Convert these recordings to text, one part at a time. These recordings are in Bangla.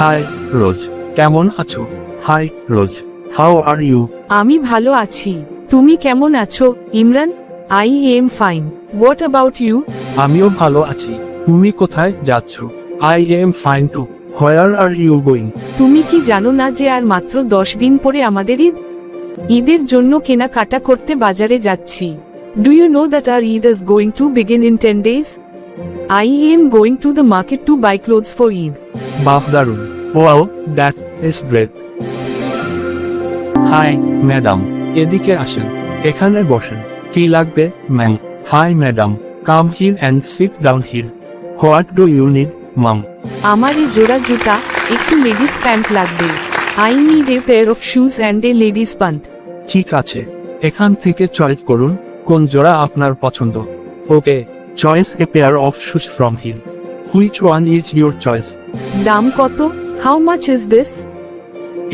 হাই রোজ, কেমন আছো? Hi Rose, how are you? আমি ভালো আছি। তুমি কেমন আছো Imran? I am fine. What about you? আমিও ভালো আছি। তুমি কোথায় যাচ্ছ? I am fine too. Where are you going? তুমি কি জানো না যে আর মাত্র 10 দিন পরে আমাদের ঈদ? ঈদের জন্য কেনাকাটা করতে বাজারে যাচ্ছি। Do you know that our Eid is going to begin in 10 days? I am going to the market to buy clothes for Eid. বাহ, দারুণ। Wow, that is great. Hi madam, এদিকে আসেন, এখানে বসেন। কি লাগবে ma'am? Hi madam, come here and sit down here. What do you need ma'am? আমার এই জোড়া জুতা, একটু লেডিস প্যান্ট লাগবে। I need a pair of shoes and a ladies pant. ঠিক আছে, এখান থেকে চয়েস করুন কোন জোড়া আপনার পছন্দ। Okay, choice a pair of shoes from heel. Which one is your choice? দাম কত? How much is this?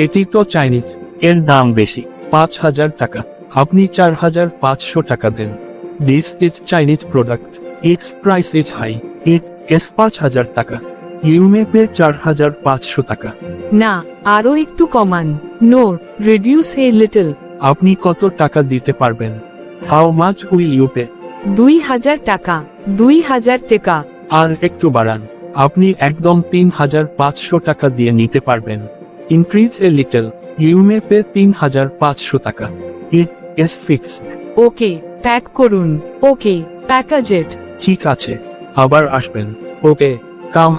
এটি তো চাইনিজ, এর দাম বেশি, 5,000 টাকা। আপনি 4,500 টাকা দেন। This is Chinese product, its price is high, it is 5,000 টাকা। ইউ মে পে 4,500 টাকা। না, আরো একটু কমান। No, reduce a little. আপনি কত টাকা দিতে পারবেন? How much will you pay? 2,000 taka. 2,000 টাকা। আর একটু বাড়ান, আপনি একদম 3,500 টাকা দিয়ে নিতে পারবেন। Increase a little, you may pay 3,500 taka. It is fixed. Okay, pack করুন। Okay, package it. ঠিক আছে, আবার আসবেন। ওকে, কাম।